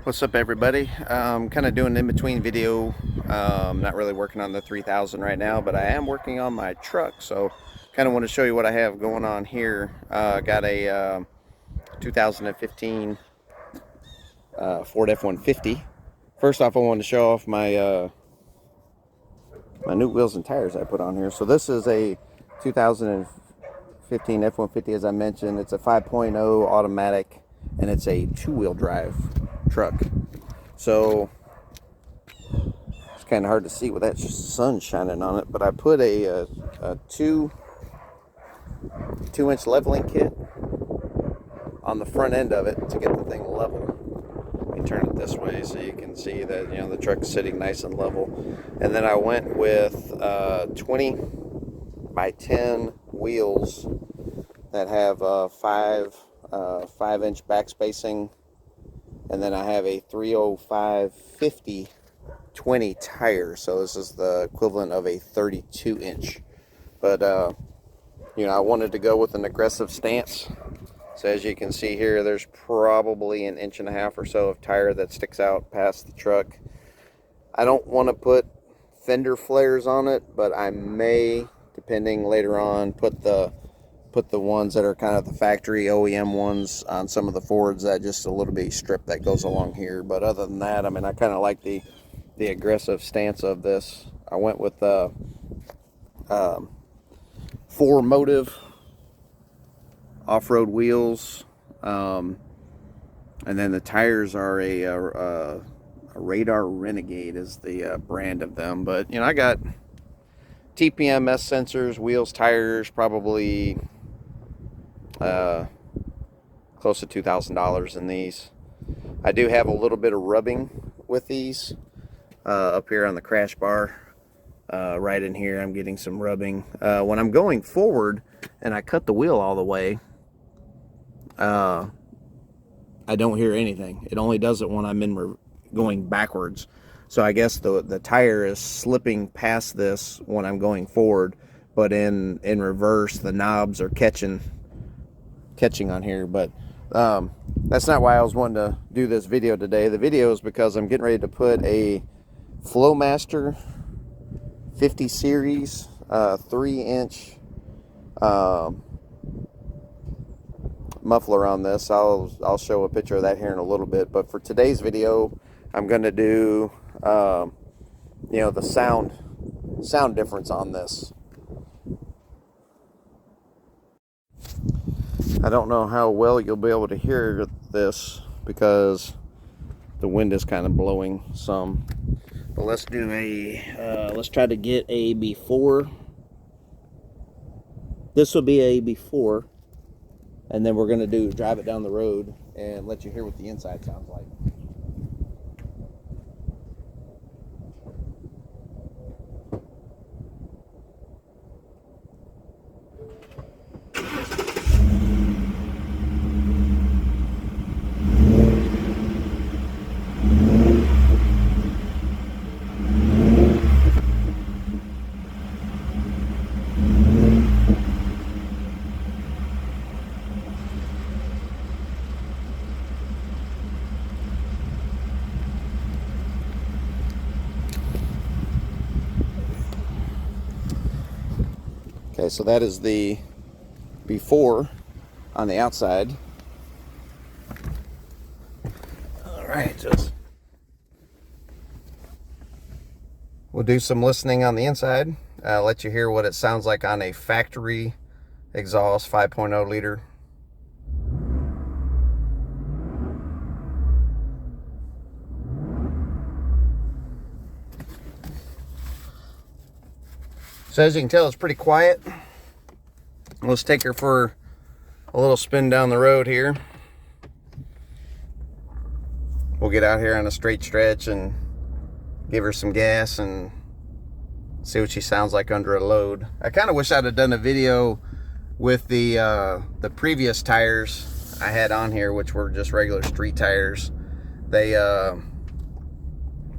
What's up, everybody? Kind of doing an in-between video. Not really working on the 3000 right now, but I am working on my truck, so kind of want to show you what I have going on here. Got a 2015 Ford F150. First off, I wanted to show off my my new wheels and tires I put on here. So this is a 2015 F-150, as I mentioned. It's a 5.0 automatic, and it's a two-wheel drive truck. So it's kind of hard to see with that sun shining on it, but I put a 2-inch leveling kit on the front end of it to get the thing level. Let me turn it this way so you can see that, you know, the truck's sitting nice and level. And then I went with 20 by 10 wheels that have 5-inch back spacing, and then I have a 305/50 20 tire, so this is the equivalent of a 32-inch. But you know, I wanted to go with an aggressive stance. So as you can see here, there's probably 1.5 inches or so of tire that sticks out past the truck. I don't want to put fender flares on it, but I may, depending later on, put the ones that are kind of the factory OEM ones on some of the Fords, that just a little bit strip that goes along here. But other than that, I mean, I kind of like the aggressive stance of this. I went with 4-motive off-road wheels, and then the tires are a Radar Renegade is the brand of them. But you know, I got TPMS sensors, wheels, tires, probably close to $2,000 in these. I do have a little bit of rubbing with these up here on the crash bar. Right in here, I'm getting some rubbing. When I'm going forward and I cut the wheel all the way, I don't hear anything. It only does it when I'm going backwards. So I guess the tire is slipping past this when I'm going forward, but in reverse, the knobs are catching on here. But that's not why I was wanting to do this video today. The video is because I'm getting ready to put a Flowmaster 50 series 3-inch muffler on this. I'll show a picture of that here in a little bit, but for today's video I'm going to do you know, the sound difference on this. I don't know how well you'll be able to hear this because the wind is kind of blowing some, but let's do let's try to get a before. This will be a before, and then we're going to drive it down the road and let you hear what the inside sounds like. Okay, so that is the before on the outside. All right, we'll do some listening on the inside. Let you hear what it sounds like on a factory exhaust 5.0 liter. So as you can tell, it's pretty quiet. Let's take her for a little spin down the road here. We'll get out here on a straight stretch and give her some gas and see what she sounds like under a load. I kind of wish I'd have done a video with the previous tires I had on here, which were just regular street tires. They were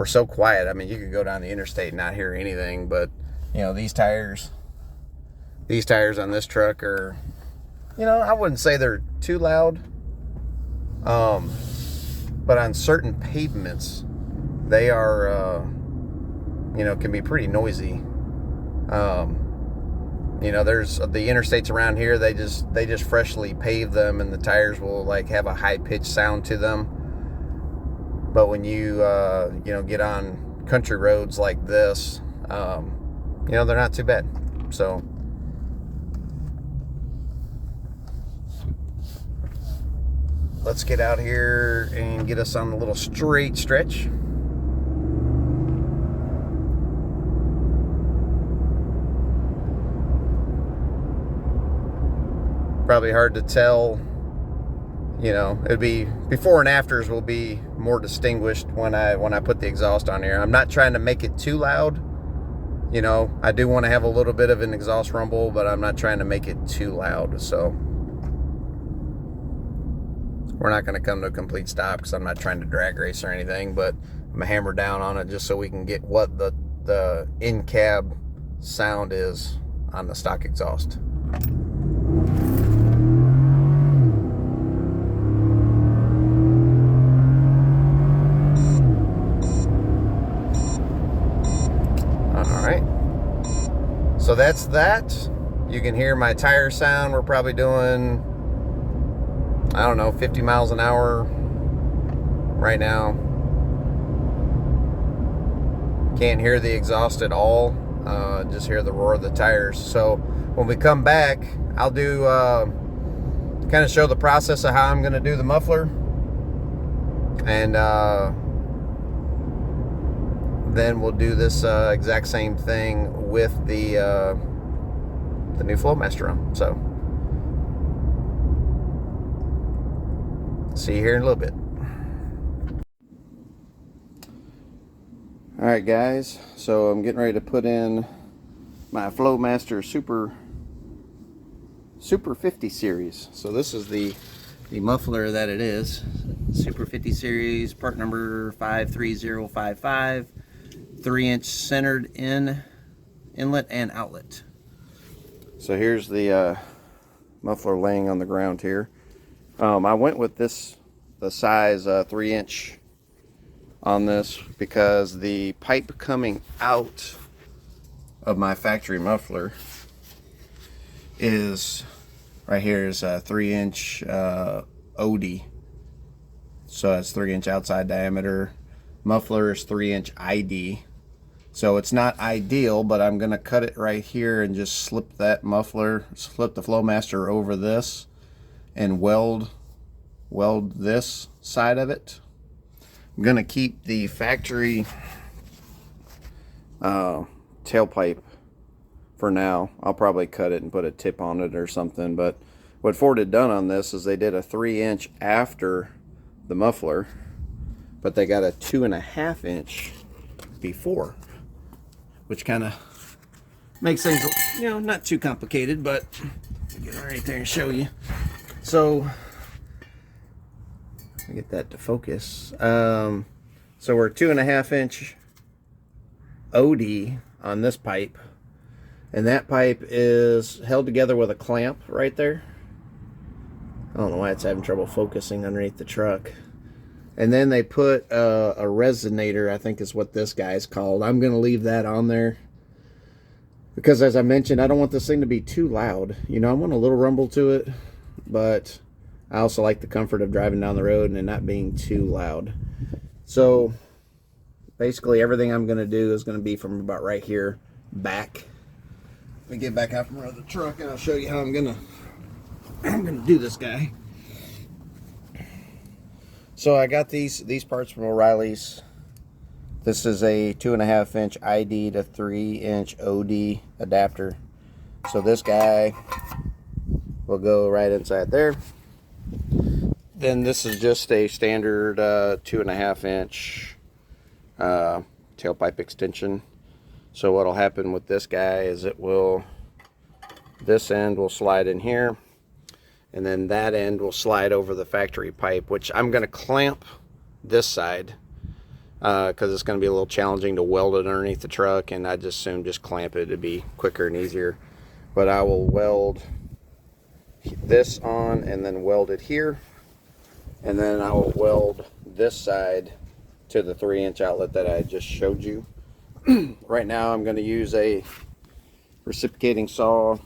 so quiet. I mean, you could go down the interstate and not hear anything, but you know, these tires on this truck are, you know, I wouldn't say they're too loud. but on certain pavements, they are, you know, can be pretty noisy. You know, there's the interstates around here, they just freshly pave them, and the tires will like have a high-pitched sound to them. But when you, you know, get on country roads like this, you know, they're not too bad. So let's get out here and get us on a little straight stretch. Probably hard to tell, you know, it'd be before and afters will be more distinguished when I put the exhaust on here. I'm not trying to make it too loud. You know, I do want to have a little bit of an exhaust rumble, but I'm not trying to make it too loud. So we're not going to come to a complete stop because I'm not trying to drag race or anything, but I'm going to hammer down on it just so we can get what the in-cab sound is on the stock exhaust. Alright, so that's that. You can hear my tire sound. We're probably doing, I don't know, 50 miles an hour right now. Can't hear the exhaust at all, just hear the roar of the tires. So when we come back, I'll do, kind of show the process of how I'm going to do the muffler. And then we'll do this exact same thing with the new Flowmaster on. So, see you here in a little bit. Alright guys, so I'm getting ready to put in my Flowmaster Super 50 series. So this is the muffler that it is. Super 50 series, part number 53055. 3-inch centered inlet and outlet. So here's the muffler laying on the ground here. I went with the size 3-inch on this because the pipe coming out of my factory muffler is right here is a 3-inch OD. So it's 3-inch outside diameter. Muffler is 3-inch ID. So it's not ideal, but I'm gonna cut it right here and just slip the Flowmaster over this and weld this side of it. I'm gonna keep the factory tailpipe for now. I'll probably cut it and put a tip on it or something, but what Ford had done on this is they did a 3-inch after the muffler, but they got a 2.5-inch before, which kind of makes things, you know, not too complicated, but I'll get it right there and show you. So I get that to focus. So we're 2.5-inch OD on this pipe, and that pipe is held together with a clamp right there. I don't know why it's having trouble focusing underneath the truck. And then they put a resonator, I think is what this guy's called. I'm going to leave that on there because, as I mentioned, I don't want this thing to be too loud. You know, I want a little rumble to it, but I also like the comfort of driving down the road and it not being too loud. So basically everything I'm going to do is going to be from about right here back. Let me get back out from the truck and I'll show you how I'm going to do this guy. So I got these parts from O'Reilly's. This is a 2.5-inch ID to 3-inch OD adapter. So this guy will go right inside there. Then this is just a standard 2.5-inch tailpipe extension. So what'll happen with this guy is this end will slide in here, and then that end will slide over the factory pipe, which I'm going to clamp this side because it's going to be a little challenging to weld it underneath the truck, and I just assume just clamp it to be quicker and easier. But I will weld this on and then weld it here, and then I will weld this side to the 3-inch outlet that I just showed you. Right now I'm going to use a reciprocating saw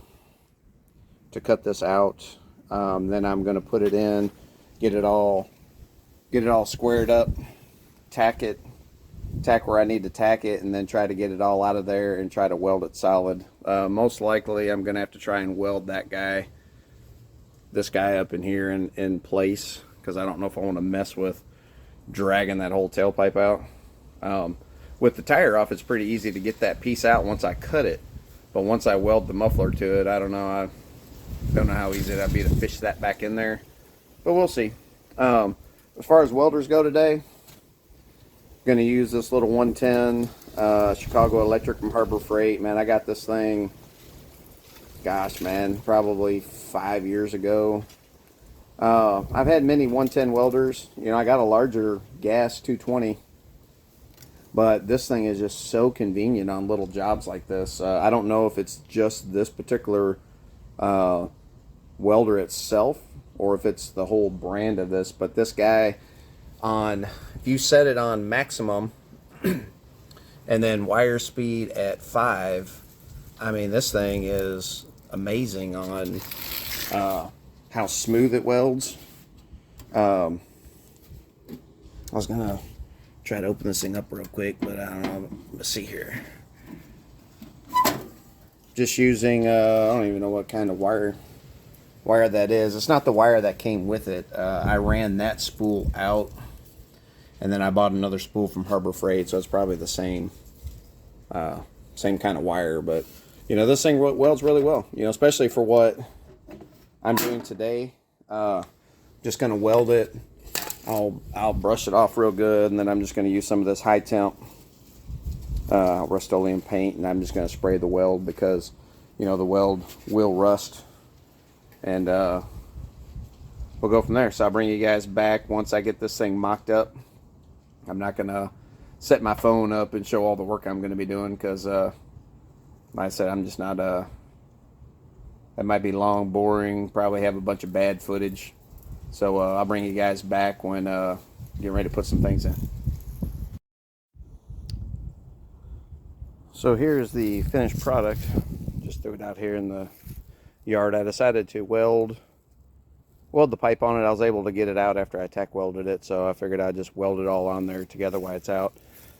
to cut this out. Then I'm going to put it in, get it all squared up, tack where I need to tack it, and then try to get it all out of there and try to weld it solid. Most likely I'm going to have to try and weld this guy up in here in place, because I don't know if I want to mess with dragging that whole tailpipe out. With the tire off, it's pretty easy to get that piece out once I cut it, but once I weld the muffler to it, I don't know how easy that'd be to fish that back in there, but we'll see. As far as welders go today, I'm going to use this little 110 Chicago Electric from Harbor Freight. Man, I got this thing, gosh man, probably 5 years ago. I've had many 110 welders. You know, I got a larger gas 220, but this thing is just so convenient on little jobs like this. I don't know if it's just this particular welder itself or if it's the whole brand of this, but this guy, if you set it on maximum and then wire speed at 5, I mean, this thing is amazing on how smooth it welds. I was gonna try to open this thing up real quick, but I don't know. Let's see here. Just using I don't even know what kind of wire that is. It's not the wire that came with it. I ran that spool out, and then I bought another spool from Harbor Freight, so it's probably the same kind of wire. But you know, this thing welds really well, you know, especially for what I'm doing today. Just gonna weld it. I'll brush it off real good, and then I'm just gonna use some of this high temp Rust-Oleum paint, and I'm just gonna spray the weld, because you know the weld will rust, and we'll go from there. So I'll bring you guys back once I get this thing mocked up. I'm not gonna set my phone up and show all the work I'm gonna be doing, because like I said, I'm just not that might be long, boring, probably have a bunch of bad footage. So I'll bring you guys back when getting ready to put some things in. So here's the finished product. Just threw it out here in the yard. I decided to weld the pipe on it. I was able to get it out after I tack welded it, so I figured I'd just weld it all on there together while it's out.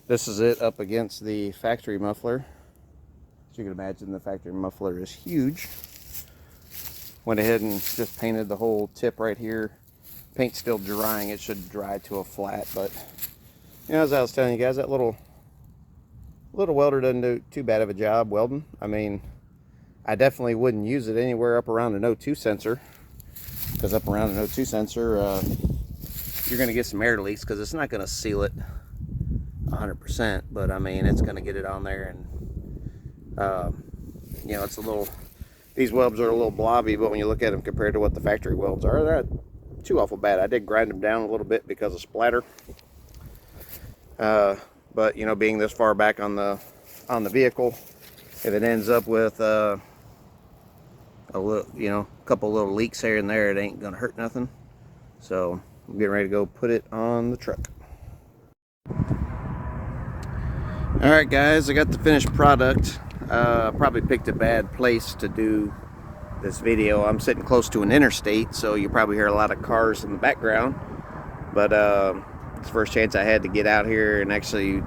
This is it up against the factory muffler. As you can imagine, the factory muffler is huge. Went ahead and just painted the whole tip right here. Paint's still drying. It should dry to a flat, but you know, as I was telling you guys, that little welder doesn't do too bad of a job welding. I mean, I definitely wouldn't use it anywhere up around an O2 sensor, because up around an O2 sensor, you're going to get some air leaks, because it's not going to seal it 100%, but I mean, it's going to get it on there, and you know, it's a little, these welds are a little blobby, but when you look at them compared to what the factory welds are, they're not too awful bad. I did grind them down a little bit because of splatter, but you know, being this far back on the vehicle, if it ends up with a little, you know, a couple little leaks here and there, it ain't gonna hurt nothing. So I'm getting ready to go put it on the truck. All right, guys, I got the finished product. Probably picked a bad place to do this video. I'm sitting close to an interstate, so you probably hear a lot of cars in the background, but it's the first chance I had to get out here and actually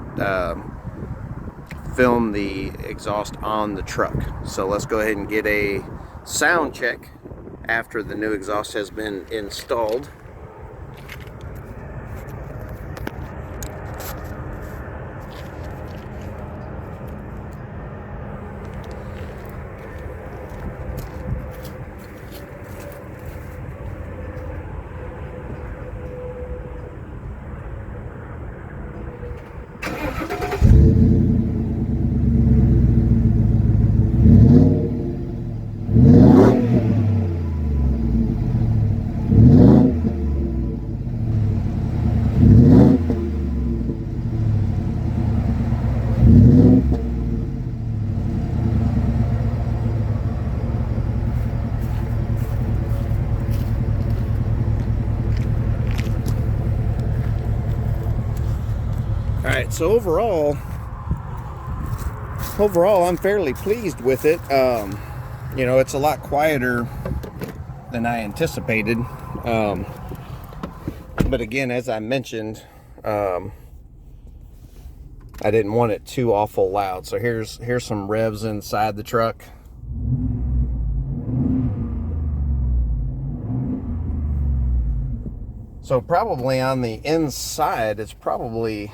film the exhaust on the truck. So let's go ahead and get a sound check after the new exhaust has been installed. right, so overall I'm fairly pleased with it. You know, it's a lot quieter than I anticipated. But again, as I mentioned, I didn't want it too awful loud. So here's some revs inside the truck. So probably on the inside, it's probably,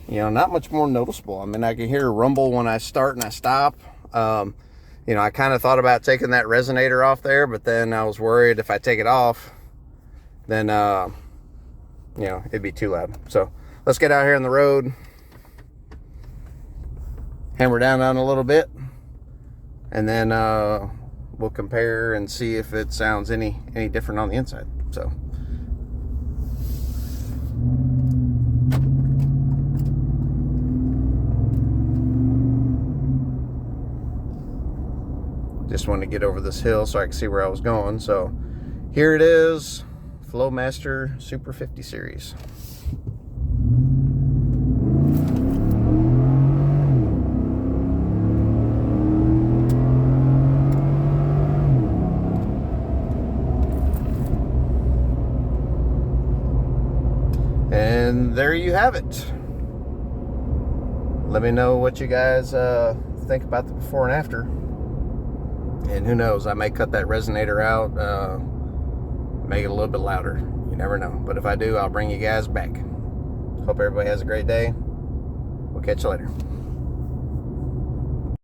you know, not much more noticeable. I mean, I can hear a rumble when I start and I stop. You know, I kind of thought about taking that resonator off there, but then I was worried if I take it off, then, you know, it'd be too loud. So let's get out here on the road, hammer down on it a little bit, and then we'll compare and see if it sounds any different on the inside. So just wanted to get over this hill so I could see where I was going. So here it is, Flowmaster Super 50 series. And there you have it. Let me know what you guys think about the before and after. And who knows, I may cut that resonator out, make it a little bit louder. You never know. But if I do, I'll bring you guys back. Hope everybody has a great day. We'll catch you later.